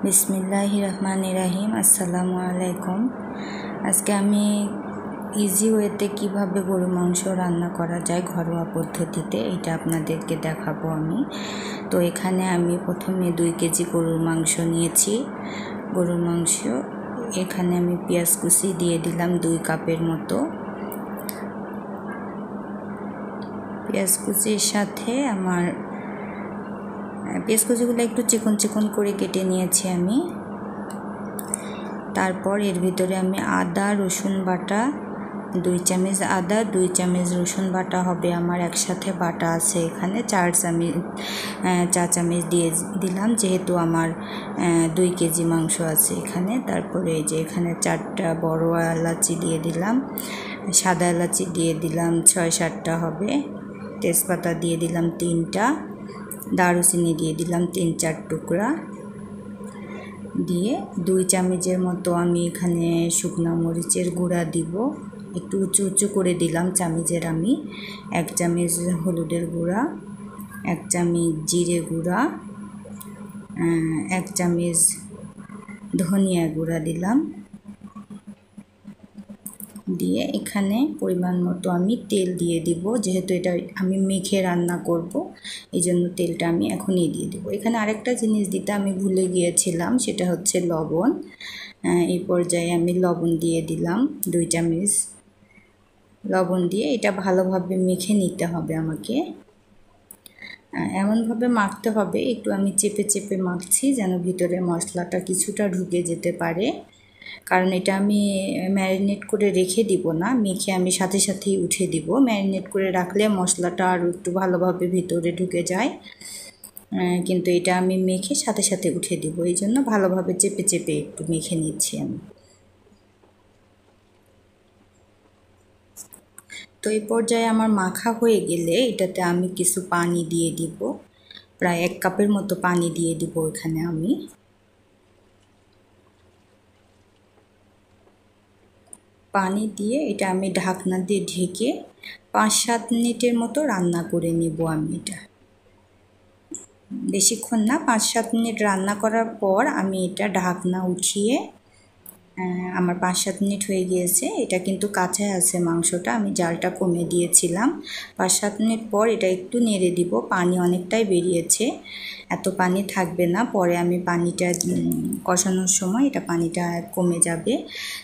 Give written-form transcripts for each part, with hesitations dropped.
বিসমিল্লাহির রহমানির রহিম। আসসালামু আলাইকুম। আজকে আমি ইজি ওয়েতে কিভাবে গরু মাংস রান্না করা যায় ঘরোয়া পদ্ধতিতে এটা আপনাদেরকে দেখাবো আমি। তো এখানে আমি প্রথমে 2 কেজি গরুর মাংস নিয়েছি। গরুর মাংস এখানে আমি পেঁয়াজ কুচি দিয়ে দিলাম 2 কাপের মতো। পেঁয়াজ কুচির সাথে আমার পেঁয়াজ কুচিগুলো একটু চিকন চিকন করে কেটে নিয়েছি আমি। তারপর এর ভিতরে আমি আদা রসুন বাটা 2 চামচ আদা 2 চামচ রসুন বাটা হবে আমার একসাথে বাটা আছে এখানে 4 চামচ দিয়ে দিলাম, যেহেতু আমার 2 কেজি মাংস আছে এখানে। তারপরে এই যে এখানে 4টা বড় এলাচি দিয়ে দিলাম, সাদা এলাচি দিয়ে দিলাম 6-7টা হবে, তেজপাতা দিয়ে দিলাম 3টা, দারুচিনি দিয়ে দিলাম 3-4 টুকরা, দিয়ে 2 চামচের মতো আমি এখানে শুকনো মরিচের গুঁড়া দিব, একটু উঁচু উঁচু করে দিলাম চামচের আমি। 1 চামচ হলুদের গুঁড়া, 1 চামচ জিরে গুঁড়া, 1 চামচ ধনিয়া গুঁড়া দিলাম, দিয়ে এখানে পরিমাণ মতো আমি তেল দিয়ে দিব, যেহেতু এটা আমি মেখে রান্না করব এই জন্য তেলটা আমি এখনই দিয়ে দেব। এখানে আরেকটা জিনিস দিতে আমি ভুলে গিয়েছিলাম, সেটা হচ্ছে লবণ। এই পর্যায়ে আমি লবণ দিয়ে দিলাম 2 চামচ লবণ দিয়ে এটা ভালোভাবে মেখে নিতে হবে আমাকে। এমনভাবে মাখতে হবে, একটু আমি চেপে চেপে মাখছি যেন ভিতরে মশলাটা কিছুটা ঢুকে যেতে পারে, কারণ এটা আমি ম্যারিনেট করে রেখে দিব না, মেখে আমি সাথে সাথেই উঠে দিব। ম্যারিনেট করে রাখলে মশলাটা আরও একটু ভালোভাবে ভিতরে ঢুকে যায়, কিন্তু এটা আমি মেখে সাথে সাথে উঠে দিব, এই জন্য ভালোভাবে চেপে চেপে একটু মেখে নিচ্ছি আমি। তো এই পর্যায়ে আমার মাখা হয়ে গেলে এটাতে আমি কিছু পানি দিয়ে দিব, প্রায় 1 কাপের মতো পানি দিয়ে দিব এখানে আমি। পানি দিয়ে এটা আমি ঢাকনা দিয়ে ঢেকে 5-7 মিনিটের মতো রান্না করে নেব আমি। এটা বেশিক্ষণ না, 5-7 মিনিট রান্না করার পর আমি এটা ঢাকনা উঠিয়ে আমার 5-7 মিনিট হয়ে গিয়েছে। এটা কিন্তু কাঁচাই আছে মাংসটা, আমি জালটা কমে দিয়েছিলাম। 5-7 মিনিট পর এটা একটু নেড়ে দিব, পানি অনেকটাই বেরিয়েছে, এত পানি থাকবে না, পরে আমি পানিটা কষানোর সময় এটা পানিটা কমে যাবে।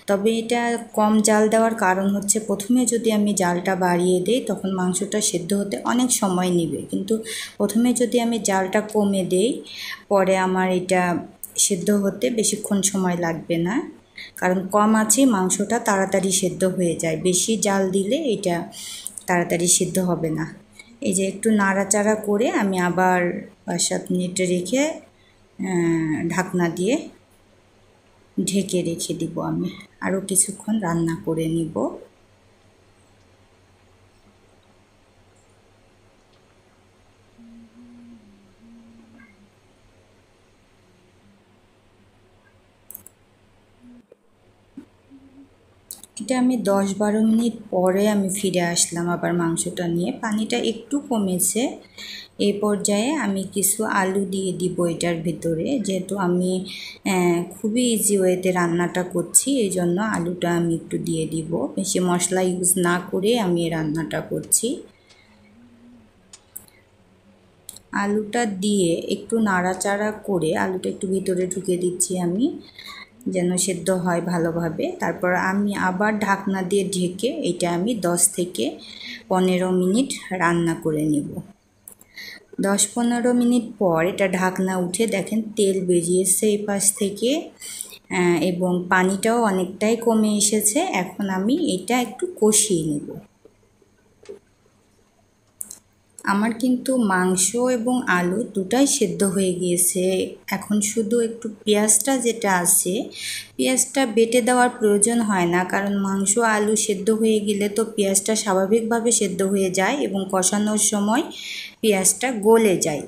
তবে এটা কম জাল দেওয়ার কারণ হচ্ছে প্রথমে যদি আমি জালটা বাড়িয়ে দেই তখন মাংসটা সেদ্ধ হতে অনেক সময় নেবে, কিন্তু প্রথমে যদি আমি জালটা কমে দেই পরে আমার এটা সেদ্ধ হতে বেশিক্ষণ সময় লাগবে না, কারণ কম আছে মাংসটা তাড়াতাড়ি সেদ্ধ হয়ে যায়, বেশি জাল দিলে এটা তাড়াতাড়ি সেদ্ধ হবে না। এই যে একটু নাড়াচাড়া করে আমি আবার 5-7 মিনিট রেখে ঢাকনা দিয়ে ঢেকে রেখে দিব, আমি আরও কিছুক্ষণ রান্না করে নিব। এটা আমি 10-12 মিনিট পরে আমি ফিরে আসলাম আবার মাংসটা নিয়ে, পানিটা একটু কমেছে। এই পর্যায়ে আমি কিছু আলু দিয়ে দিব এটার ভিতরে, যেহেতু আমি খুবই ইজি ওয়েতে রান্নাটা করছি এই জন্য আলুটা আমি একটু দিয়ে দিব, বেশি মশলা ইউজ না করে আমি রান্নাটা করছি। আলুটা দিয়ে একটু নাড়াচাড়া করে আলুটা একটু ভিতরে ঢুকে দিচ্ছি আমি যেন সেদ্ধ হয় ভালোভাবে। তারপর আমি আবার ঢাকনা দিয়ে ঢেকে এটা আমি 10 থেকে 15 মিনিট রান্না করে নেব। 10-15 মিনিট পর এটা ঢাকনা উঠে দেখেন তেল বেরিয়েছে এই পাশ থেকে, এবং পানিটাও অনেকটাই কমে এসেছে। এখন আমি এটা একটু কষিয়ে নেব। আমার কিন্তু মাংস এবং আলু দুটাই সেদ্ধ হয়ে গিয়েছে, এখন শুধু একটু পেঁয়াজটা যেটা আছে পেঁয়াজটা বেটে দেওয়ার প্রয়োজন হয় না, কারণ মাংস আলু সেদ্ধ হয়ে গেলে তো পেঁয়াজটা স্বাভাবিকভাবে সেদ্ধ হয়ে যায় এবং কষানোর সময় পেঁয়াজটা গলে যায়,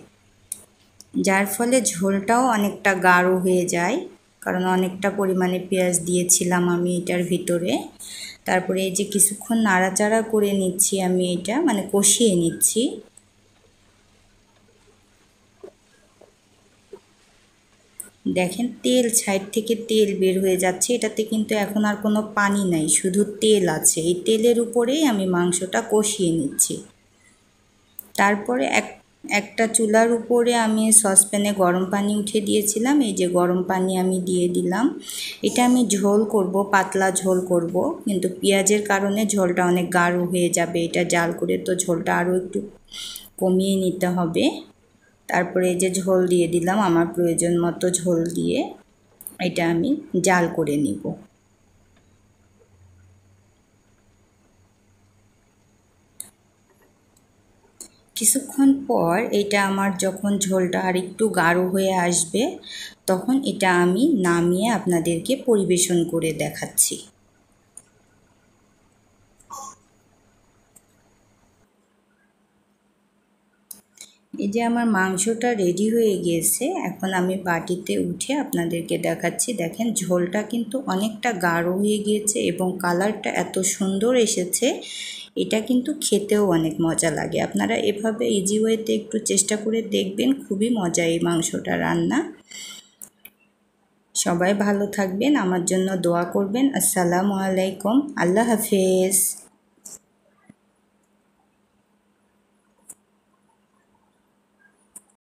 যার ফলে ঝোলটাও অনেকটা গাঢ় হয়ে যায়, কারণ অনেকটা পরিমাণে পেঁয়াজ দিয়েছিলাম আমি এটার ভিতরে। তারপরে এই যে কিছুক্ষণ নাড়াচাড়া করে নিচ্ছি আমি, এটা মানে কষিয়ে নিচ্ছি। দেখেন তেল সাইড থেকে তেল বের হয়ে যাচ্ছে, এটাতে কিন্তু এখন আর কোনো পানি নাই, শুধু তেল আছে। এই তেলের উপরেই আমি মাংসটা কষিয়ে নিচ্ছি। তারপরে একটা চুলার উপরে আমি সসপ্যানে গরম পানি উঠে দিয়েছিলাম। এই যে গরম পানি আমি দিয়ে দিলাম। এটা আমি ঝোল করব, পাতলা ঝোল করব, কিন্তু পেঁয়াজের কারণে ঝোলটা অনেক গাঢ় হয়ে যাবে। এটা জাল করে তো ঝোলটা আরও একটু কমিয়ে নিতে হবে। তারপরে এই যে ঝোল দিয়ে দিলাম, আমার প্রয়োজন মতো ঝোল দিয়ে এটা আমি জাল করে নিব। কিছুক্ষণ পর এটা আমার যখন ঝোলটা আর একটু গাঢ় হয়ে আসবে, তখন এটা আমি নামিয়ে আপনাদেরকে পরিবেশন করে দেখাচ্ছি। এই যে আমার মাংসটা রেডি হয়ে গিয়েছে, এখন আমি বাটিতে উঠে আপনাদেরকে দেখাচ্ছি। দেখেন ঝোলটা কিন্তু অনেকটা গাঢ় হয়ে গিয়েছে এবং কালারটা এত সুন্দর এসেছে। এটা কিন্তু খেতেও অনেক মজা লাগে। আপনারা এভাবে ইজি ওয়েতে একটু চেষ্টা করে দেখবেন, খুবই মজা এই মাংসটা রান্না। সবাই ভালো থাকবেন, আমার জন্য দোয়া করবেন। আসসালামু আলাইকুম, আল্লাহ হাফেজ।